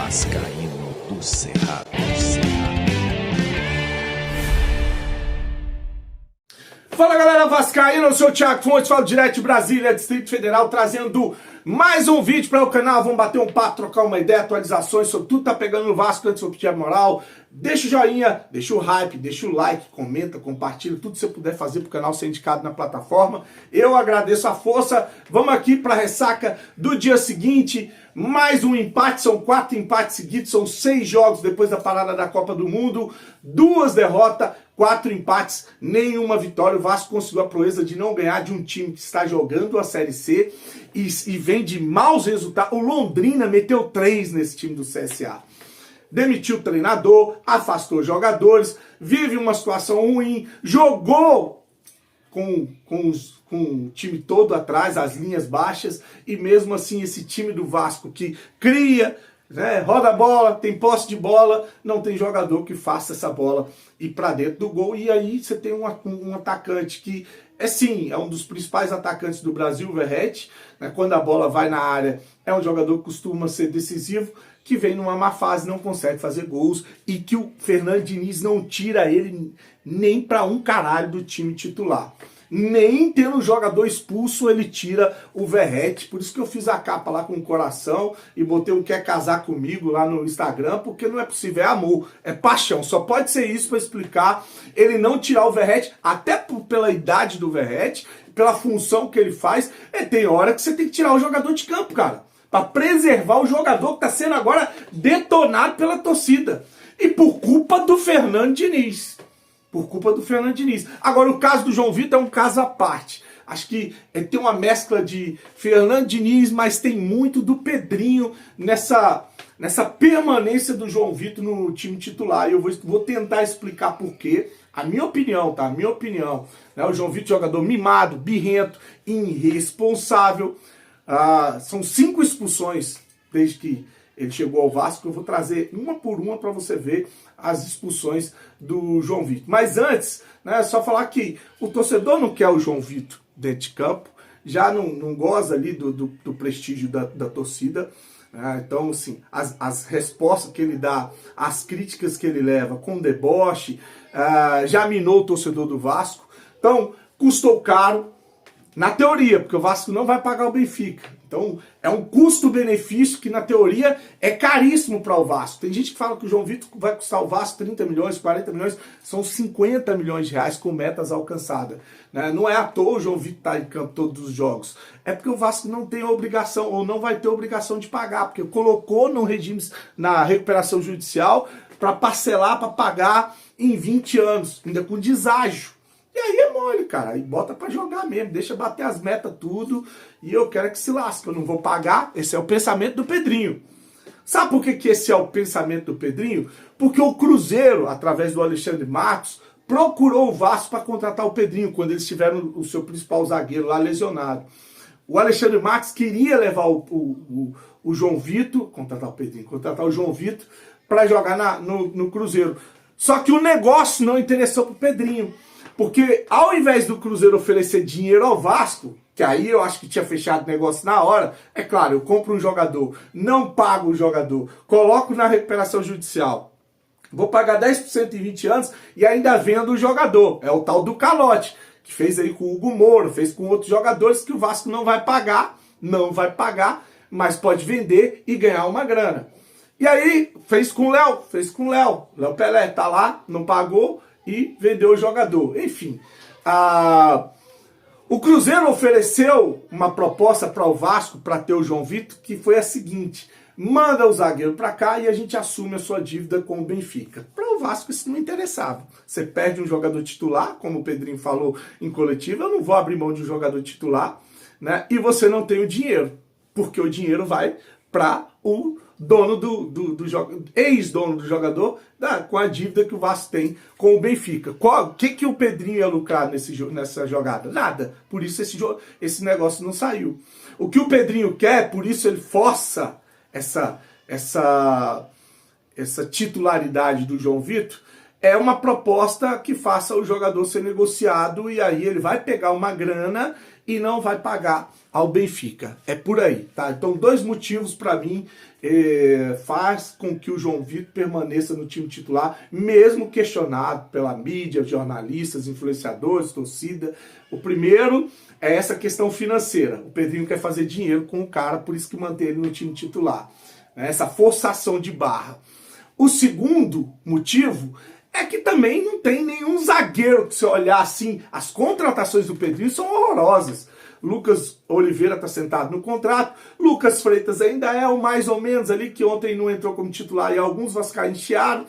Vascaíno do Cerrado. Fala galera vascaína, eu sou o Thiago Fontes, falo direto de Brasília, Distrito Federal, trazendo mais um vídeo para o canal. Vamos bater um papo, trocar uma ideia, atualizações sobre tudo que tá pegando no Vasco antes de eu pedir a moral. Deixa o joinha, deixa o hype, deixa o like, comenta, compartilha, tudo que você puder fazer para o canal ser indicado na plataforma. Eu agradeço a força. Vamos aqui para a ressaca do dia seguinte. Mais um empate, são 4 empates seguidos, são 6 jogos depois da parada da Copa do Mundo, 2 derrotas, 4 empates, nenhuma vitória. O Vasco conseguiu a proeza de não ganhar de um time que está jogando a Série C e vem de maus resultados. O Londrina meteu 3 nesse time do CSA. Demitiu o treinador, afastou jogadores, vive uma situação ruim, jogou com o time todo atrás, as linhas baixas, e mesmo assim esse time do Vasco que cria, né, roda a bola, tem posse de bola, não tem jogador que faça essa bola ir para dentro do gol. E aí você tem um atacante que é um dos principais atacantes do Brasil, o Verratti, né, quando a bola vai na área é um jogador que costuma ser decisivo, que vem numa má fase, não consegue fazer gols, e que o Fernando Diniz não tira ele nem para um caralho do time titular. Nem tendo o jogador expulso ele tira o Verratti. Por isso que eu fiz a capa lá com o coração e botei um quer casar comigo lá no Instagram, porque não é possível, é amor, é paixão. Só pode ser isso para explicar ele não tirar o Verratti, até pela idade do Verratti, pela função que ele faz. Tem hora que você tem que tirar o jogador de campo, cara, para preservar o jogador que está sendo agora detonado pela torcida. E por culpa do Fernando Diniz. Por culpa do Fernando Diniz. Agora, o caso do João Vitor é um caso à parte. Acho que tem uma mescla de Fernando Diniz, mas tem muito do Pedrinho nessa permanência do João Vitor no time titular. E eu vou tentar explicar por quê. A minha opinião, tá? A minha opinião. Né? O João Vitor, jogador mimado, birrento, irresponsável. São 5 expulsões desde que ele chegou ao Vasco. Eu vou trazer uma por uma para você ver as expulsões do João Vitor. Mas antes, né, só falar que o torcedor não quer o João Vitor dentro de campo, já não goza ali do prestígio da torcida. Então, assim, as respostas que ele dá, as críticas que ele leva com deboche, já minou o torcedor do Vasco. Então, custou caro. Na teoria, porque o Vasco não vai pagar o Benfica. Então, é um custo-benefício que, na teoria, é caríssimo para o Vasco. Tem gente que fala que o João Vitor vai custar o Vasco 30 milhões, 40 milhões. São 50 milhões de reais com metas alcançadas. Né? Não é à toa o João Vitor estar em campo todos os jogos. É porque o Vasco não tem obrigação, ou não vai ter obrigação de pagar. Porque colocou no regime, na recuperação judicial, para parcelar, para pagar em 20 anos. Ainda com deságio. E aí é mole, cara, e bota pra jogar mesmo, deixa bater as metas tudo, e eu quero que se lasque, eu não vou pagar. Esse é o pensamento do Pedrinho. Sabe por que esse é o pensamento do Pedrinho? Porque o Cruzeiro, através do Alexandre Matos, procurou o Vasco para contratar o Pedrinho, quando eles tiveram o seu principal zagueiro lá lesionado. O Alexandre Matos queria levar o João Vitor, contratar o João Vitor, para jogar no Cruzeiro. Só que o negócio não interessou pro Pedrinho. Porque ao invés do Cruzeiro oferecer dinheiro ao Vasco, que aí eu acho que tinha fechado o negócio na hora, é claro, eu compro um jogador, não pago o jogador, coloco na recuperação judicial, vou pagar 10% em 20 anos e ainda vendo o jogador. É o tal do calote, que fez aí com o Hugo Moura, fez com outros jogadores que o Vasco não vai pagar, mas pode vender e ganhar uma grana. E aí fez com o Léo Pelé tá lá, não pagou, e vendeu o jogador. Enfim, o Cruzeiro ofereceu uma proposta para o Vasco, para ter o João Vitor, que foi a seguinte: manda o zagueiro para cá e a gente assume a sua dívida com o Benfica. Para o Vasco isso não interessava. Você perde um jogador titular, como o Pedrinho falou em coletiva, eu não vou abrir mão de um jogador titular, né? E você não tem o dinheiro, porque o dinheiro vai para o dono ex-dono do jogador, com a dívida que o Vasco tem com o Benfica. O que o Pedrinho ia lucrar nessa jogada? Nada. Por isso esse negócio não saiu. O que o Pedrinho quer, por isso ele força essa titularidade do João Vitor, é uma proposta que faça o jogador ser negociado, e aí ele vai pegar uma grana e não vai pagar ao Benfica. É por aí, tá? Então, dois motivos para mim faz com que o João Vitor permaneça no time titular, mesmo questionado pela mídia, jornalistas, influenciadores, torcida. O primeiro é essa questão financeira. O Pedrinho quer fazer dinheiro com o cara, por isso que mantém ele no time titular. Essa forçação de barra. O segundo motivo é que também não tem nenhum zagueiro que, se olhar assim, as contratações do Pedrinho são horrorosas. Lucas Oliveira está sentado no contrato, Lucas Freitas ainda é o mais ou menos ali, que ontem não entrou como titular e alguns vascaínos chiaram.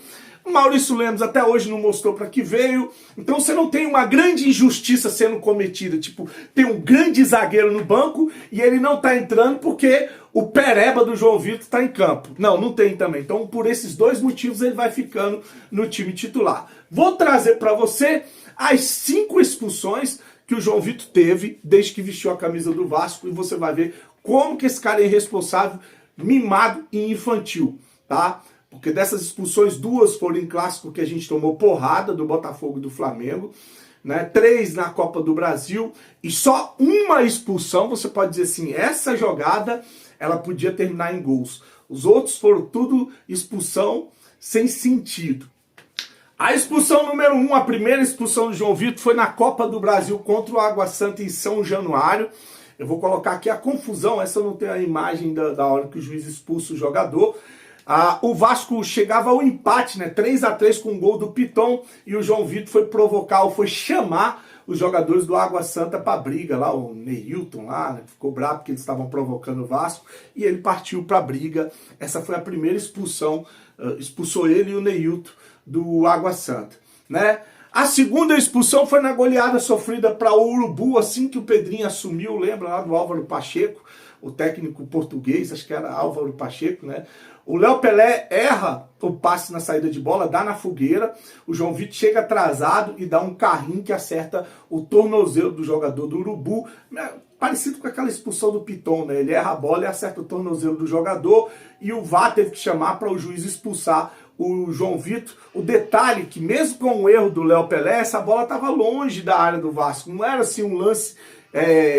Maurício Lemos até hoje não mostrou para que veio. Então você não tem uma grande injustiça sendo cometida. Tipo, tem um grande zagueiro no banco e ele não tá entrando porque o pereba do João Vitor tá em campo. Não, não tem também. Então, por esses dois motivos, ele vai ficando no time titular. Vou trazer para você as 5 expulsões que o João Vitor teve desde que vestiu a camisa do Vasco, e você vai ver como que esse cara é irresponsável, mimado e infantil, tá? Porque dessas expulsões, 2 foram em clássico que a gente tomou porrada do Botafogo e do Flamengo, né? 3 na Copa do Brasil, e só uma expulsão, você pode dizer assim, essa jogada, ela podia terminar em gols. Os outros foram tudo expulsão sem sentido. A expulsão número 1, a primeira expulsão do João Vitor, foi na Copa do Brasil contra o Água Santa em São Januário. Eu vou colocar aqui a confusão, essa eu não tenho a imagem da hora que o juiz expulsa o jogador. O Vasco chegava ao empate, né, 3-3 com o gol do Piton, e o João Vitor foi provocar, ou foi chamar os jogadores do Água Santa para briga, lá o Neilton lá, né, ficou bravo porque eles estavam provocando o Vasco, e ele partiu para briga. Essa foi a primeira expulsão, expulsou ele e o Neilton do Água Santa, né? A segunda expulsão foi na goleada sofrida para o Urubu, assim que o Pedrinho assumiu, lembra lá do Álvaro Pacheco, o técnico português, acho que era Álvaro Pacheco, né? O Léo Pelé erra o passe na saída de bola, dá na fogueira, o João Vitor chega atrasado e dá um carrinho que acerta o tornozelo do jogador do Urubu, parecido com aquela expulsão do Piton, né? Ele erra a bola e acerta o tornozelo do jogador, e o VAR teve que chamar para o juiz expulsar o João Vitor. O detalhe que mesmo com o erro do Léo Pelé, essa bola estava longe da área do Vasco, não era assim um lance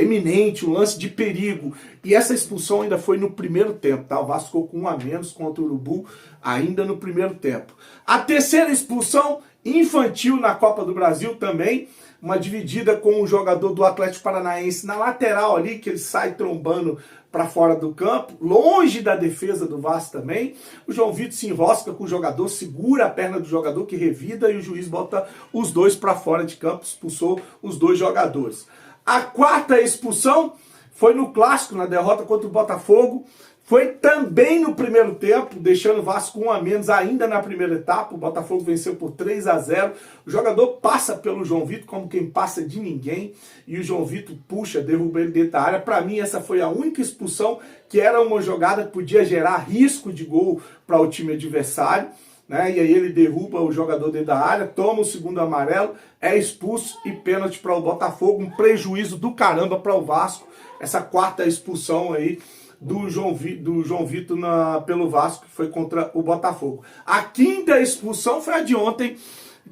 eminente, um lance de perigo, e essa expulsão ainda foi no primeiro tempo, tá? O Vasco ficou com 1 a menos contra o Urubu ainda no primeiro tempo. A terceira expulsão, infantil na Copa do Brasil também, uma dividida com o jogador do Atlético Paranaense na lateral ali, que ele sai trombando para fora do campo, longe da defesa do Vasco também. O João Vitor se enrosca com o jogador, segura a perna do jogador que revida, e o juiz bota os dois para fora de campo, expulsou os 2 jogadores. A quarta expulsão foi no clássico, na derrota contra o Botafogo, foi também no primeiro tempo, deixando o Vasco com 1 a menos ainda na primeira etapa. O Botafogo venceu por 3-0. O jogador passa pelo João Vitor como quem passa de ninguém, e o João Vitor puxa, derruba ele dentro da área. Para mim, essa foi a única expulsão que era uma jogada que podia gerar risco de gol para o time adversário, né? E aí ele derruba o jogador dentro da área, toma o segundo amarelo, é expulso, e pênalti para o Botafogo, um prejuízo do caramba para o Vasco. Essa quarta expulsão aí do João Vitor pelo Vasco, que foi contra o Botafogo. A quinta expulsão foi a de ontem,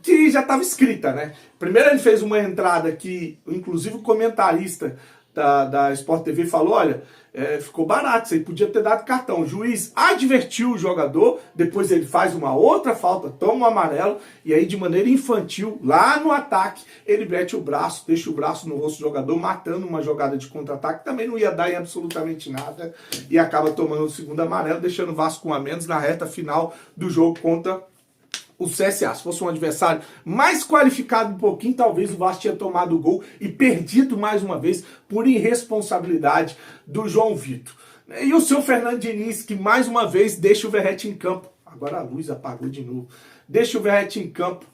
que já estava escrita, né? Primeiro ele fez uma entrada que, inclusive, o comentarista da Sport TV falou, olha, ficou barato, isso aí podia ter dado cartão. O juiz advertiu o jogador, depois ele faz uma outra falta, toma um amarelo, e aí de maneira infantil, lá no ataque, ele mete o braço, deixa o braço no rosto do jogador, matando uma jogada de contra-ataque, também não ia dar em absolutamente nada, e acaba tomando o segundo amarelo, deixando o Vasco com 1 a menos na reta final do jogo contra o CSA. Se fosse um adversário mais qualificado um pouquinho, talvez o Vasco tinha tomado o gol e perdido mais uma vez por irresponsabilidade do João Vitor. E o seu Fernando Diniz, que mais uma vez deixa o Verratti em campo. Agora a luz apagou de novo. Deixa o Verratti em campo.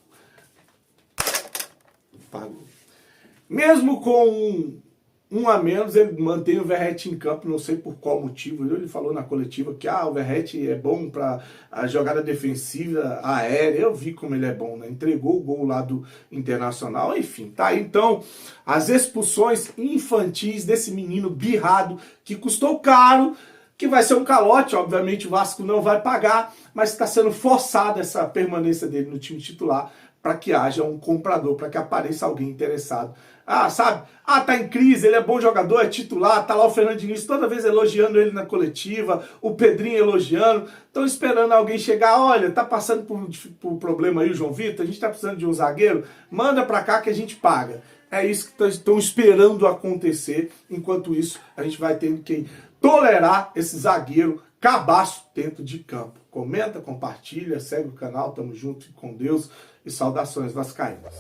Apagou. Mesmo com 1 a menos, ele mantém o Verratti em campo, não sei por qual motivo. Ele falou na coletiva que o Verratti é bom para a jogada defensiva aérea. Eu vi como ele é bom, né? Entregou o gol lá do Internacional, enfim, tá? Então, as expulsões infantis desse menino birrado, que custou caro, que vai ser um calote, obviamente o Vasco não vai pagar, mas está sendo forçada essa permanência dele no time titular para que haja um comprador, para que apareça alguém interessado. Ah, sabe? Ah, tá em crise, ele é bom jogador, é titular, tá lá o Fernandinho toda vez elogiando ele na coletiva, o Pedrinho elogiando, estão esperando alguém chegar, olha, tá passando por problema aí o João Vitor, a gente tá precisando de um zagueiro, manda pra cá que a gente paga. É isso que estão esperando acontecer, enquanto isso a gente vai tendo que tolerar esse zagueiro cabaço dentro de campo. Comenta, compartilha, segue o canal, tamo junto com Deus e saudações vascaínas.